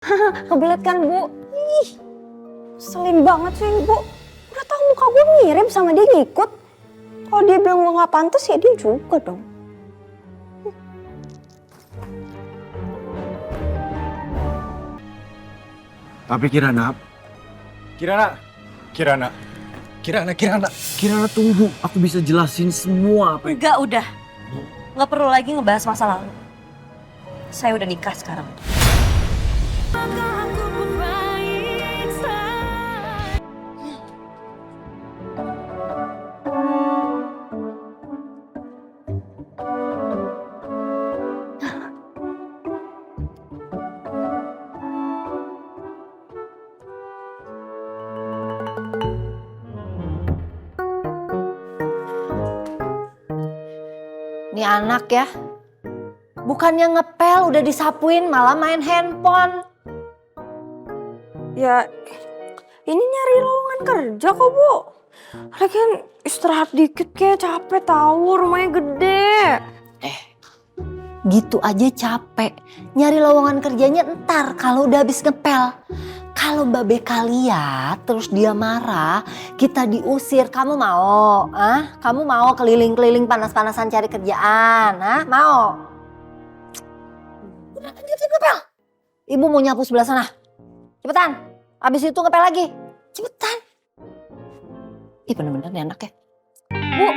Kebelet kan Bu? Ih, selin banget sih Ibu. Udah tahu muka gue mirip sama dia ngikut. Kalau dia bilang gue gak pantas ya dia juga dong. Tapi Kirana tunggu, aku bisa jelasin semua apa yang... Enggak, udah. Nggak perlu lagi ngebahas masa lalu. Saya udah nikah sekarang. Ini anak ya, bukannya ngepel udah disapuin malah main handphone. Ya, ini nyari lowongan kerja kok Bu. Lagian istirahat dikit kayak capek tahu, rumahnya gede. Gitu aja capek, nyari lowongan kerjanya ntar kalau udah habis ngepel. Kalau Mbak Beka lihat terus dia marah, kita diusir, kamu mau? Kamu mau keliling-keliling panas-panasan cari kerjaan? Mau? Udah lanjutin ngepel. Ibu mau nyapu sebelah sana. Cepetan, habis itu ngepel lagi. Cepetan. Ih bener-bener nih anak ya. Bu,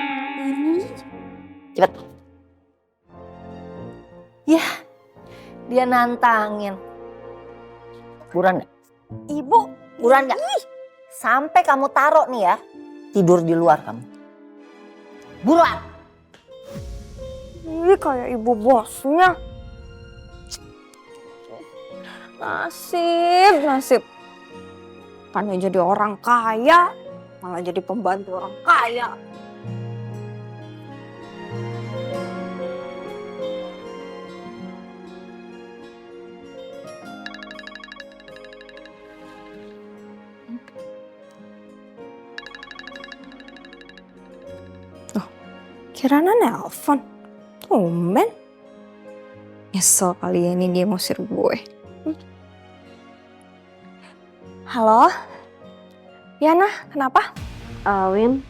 cepet. Ya, dia nantangin. Buruan gak? Ibu, Buruan gak? Sampai kamu taruh nih ya, tidur di luar kamu. Buruan! ini kayak ibu bosnya. Nasib. Bukannya jadi orang kaya, malah jadi pembantu orang kaya. Kirana nelpon. Tumben. Nyesel kali ini dia ngusir gue. Halo? Yana, kenapa? Win,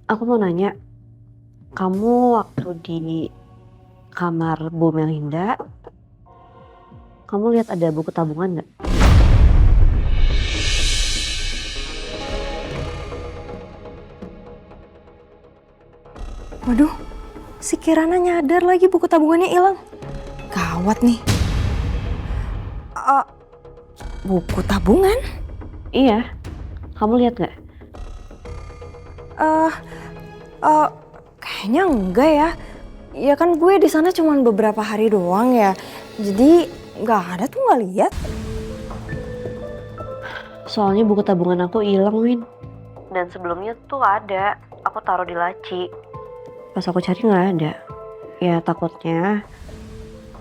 aku mau nanya, kamu waktu di kamar Bu Melinda, kamu lihat ada buku tabungan nggak? Waduh, si Kirana nyadar lagi buku tabungannya hilang. Gawat nih. Buku tabungan? Iya, kamu lihat nggak? Kayaknya enggak ya. Ya kan gue di sana cuma beberapa hari doang ya. Jadi nggak ada tuh nggak lihat. Soalnya buku tabungan aku hilang, Win. Dan sebelumnya tuh ada, aku taruh di laci. Pas aku cari nggak ada. Ya takutnya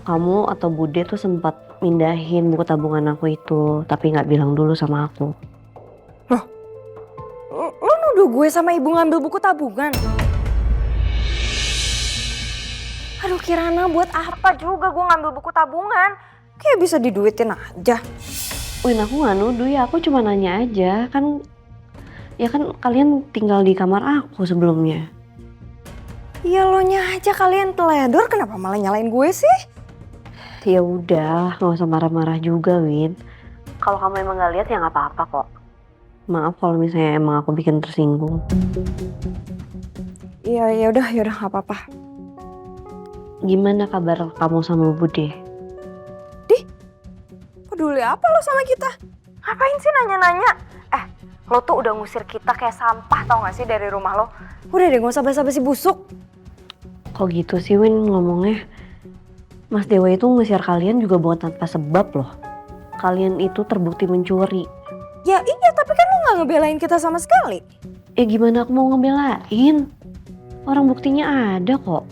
kamu atau Bude tuh sempat mindahin buku tabungan aku itu, tapi nggak bilang dulu sama aku. Lo nuduh gue sama ibu ngambil buku tabungan? Aduh Kirana, buat apa juga gue ngambil buku tabungan? Kayak bisa diduitin aja. Win, aku nggak nuduh ya, aku cuma nanya aja. Kan kalian tinggal di kamar aku sebelumnya. Ya lo nya aja kalian teledor, kenapa malah nyalain gue sih? Ya udah, nggak usah marah-marah juga, Win. Kalau kamu emang nggak lihat ya nggak apa-apa kok. Maaf kalau misalnya emang aku bikin tersinggung. Iya, ya udah nggak apa-apa. Gimana kabar kamu sama Bude? Peduli apa lo sama kita? Ngapain sih nanya-nanya? Lo tuh udah ngusir kita kayak sampah tau gak sih dari rumah lo? Udah deh, gak usah basa-basi busuk. Kok gitu sih, Win, ngomongnya? Mas Dewa itu ngusir kalian juga bukan tanpa sebab loh. Kalian itu terbukti mencuri. Ya iya, tapi kan lo gak ngebelain kita sama sekali. Gimana aku mau ngebelain? Orang buktinya ada kok.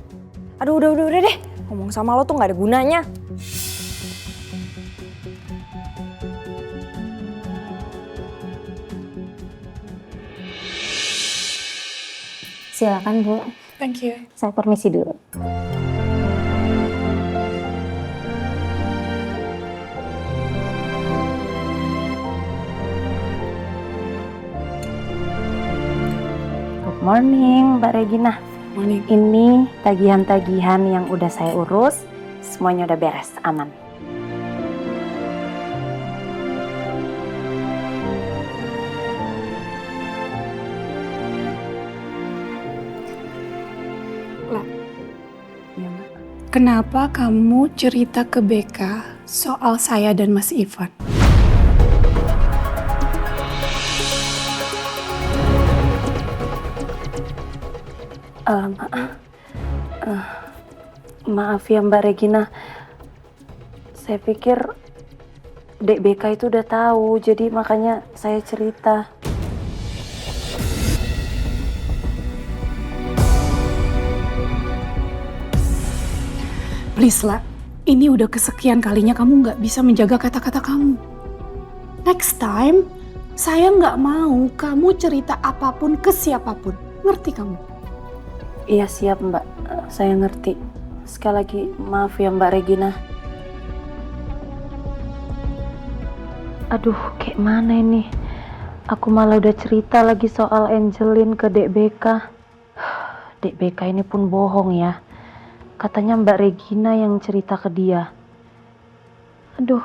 Aduh udah deh. Ngomong sama lo tuh gak ada gunanya. Silakan Bu. Thank you. Saya permisi dulu. morning, Mbak Regina. Morning. Ini tagihan-tagihan yang udah saya urus, semuanya udah beres, aman. Iya, Mbak. Kenapa kamu cerita ke BK soal saya dan Mas Ivan? Maaf ya Mbak Regina, saya pikir Dek BK itu udah tahu, jadi makanya saya cerita. Please lah, ini udah kesekian kalinya kamu nggak bisa menjaga kata-kata kamu. Next time, saya nggak mau kamu cerita apapun ke siapapun. Ngerti kamu? Iya siap Mbak, saya ngerti. Sekali lagi maaf ya Mbak Regina. Aduh, kayak mana ini? Aku malah udah cerita lagi soal Angelin ke Dek BK. Dek BK ini pun bohong ya. Katanya Mbak Regina yang cerita ke dia. Aduh,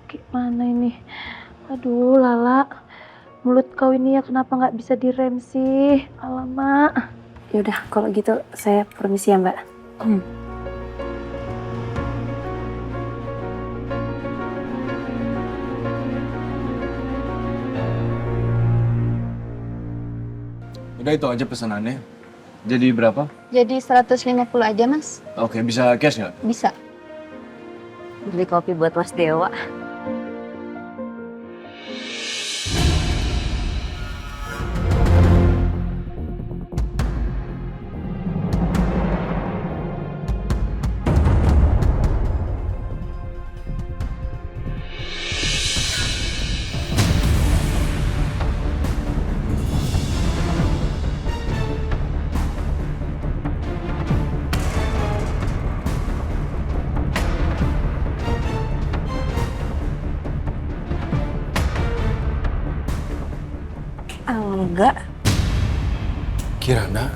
kayak mana ini? Aduh, Lala. Mulut kau ini ya kenapa nggak bisa direm sih? Alamak. Yaudah, kalau gitu saya permisi ya Mbak. Udah itu aja pesanannya. Jadi berapa? Jadi 150 aja, Mas. Oke, bisa cash nggak? Bisa. Beli kopi buat Mas Dewa. Enggak. Kirana?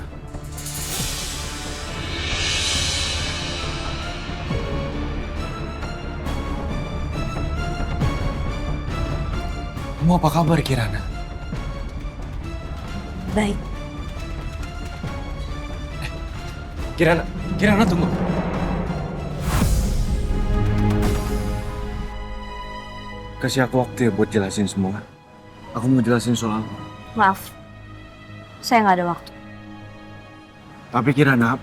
Kamu apa kabar Kirana? Baik. Kirana tunggu. Kasih aku waktu ya buat jelasin semua. Aku mau jelasin soal. Maaf. Saya nggak ada waktu. Tapi Kirana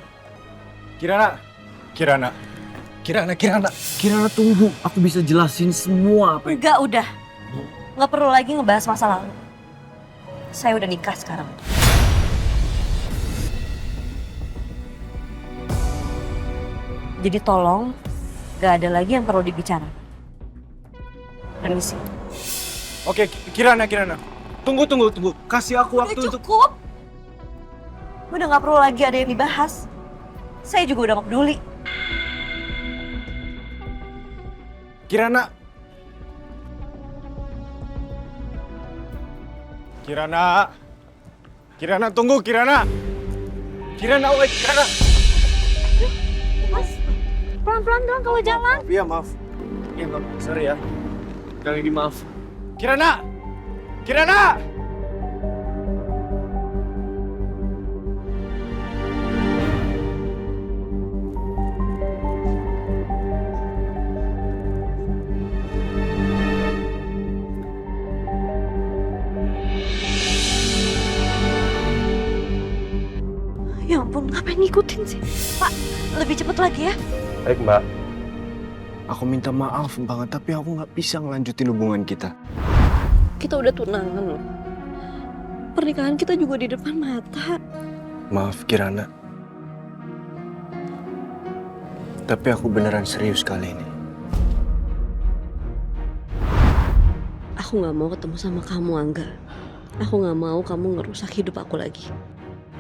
tunggu. Aku bisa jelasin semua apa yang... Enggak, udah. Nggak perlu lagi ngebahas masa lalu. Saya udah nikah sekarang. Jadi tolong, nggak ada lagi yang perlu dibicarakan. Permisi. Oke, Kirana. Tunggu. Kasih aku waktu Udah untuk... cukup. Udah nggak perlu lagi ada yang dibahas. Saya juga udah nggak peduli. Kirana, tunggu Kirana. Wait, Kirana. Mas, pelan-pelan dong kalau jalan. Maaf. Iya, maaf. Sorry ya. Sekali lagi maaf. Kirana! Ya ampun, ngapain ngikutin sih? Pak, lebih cepet lagi ya. Baik, Mbak. Aku minta maaf banget, tapi aku nggak bisa ngelanjutin hubungan kita. Kita udah tunangan loh. Pernikahan kita juga di depan mata. Maaf, Kirana. Tapi aku beneran serius kali ini. Aku gak mau ketemu sama kamu, Angga. Aku gak mau kamu ngerusak hidup aku lagi.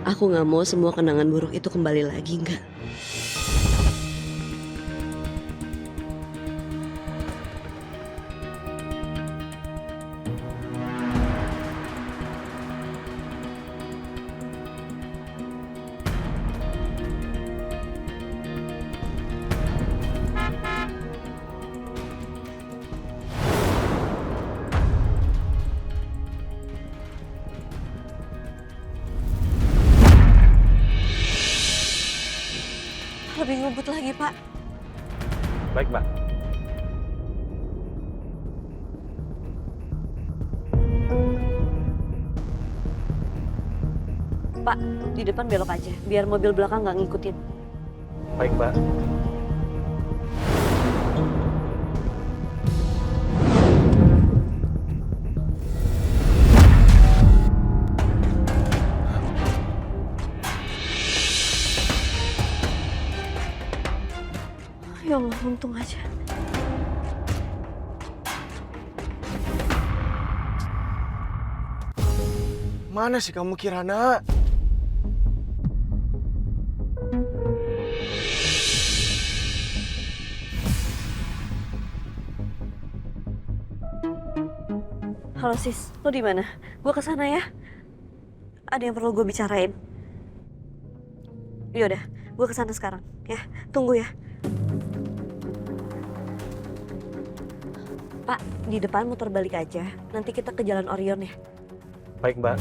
Aku gak mau semua kenangan buruk itu kembali lagi, enggak. jemput lagi, Pak. Baik, Mbak. Pak, di depan belok aja, biar mobil belakang nggak ngikutin. Baik, Mbak. Ya Allah, untung aja. Mana sih kamu, Kirana? Halo sis, lo di mana? Gue kesana ya. Ada yang perlu gue bicarain. Yaudah, gue kesana sekarang. Ya, tunggu ya. Pak, di depan muter balik aja. Nanti kita ke Jalan Orion ya. Baik, Mbak.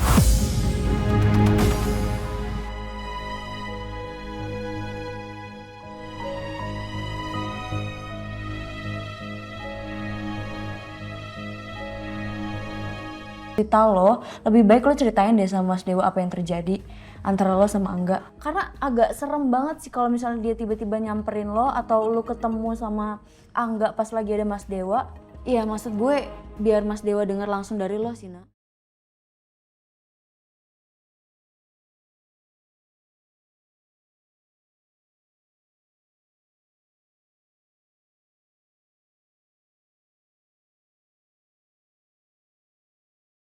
Cerita lo, lebih baik lo ceritain deh sama Mas Dewa apa yang terjadi antara lo sama Angga. Karena agak serem banget sih kalau misalnya dia tiba-tiba nyamperin lo atau lo ketemu sama Angga pas lagi ada Mas Dewa. Iya, maksud gue biar Mas Dewa denger langsung dari lo sih, Nak.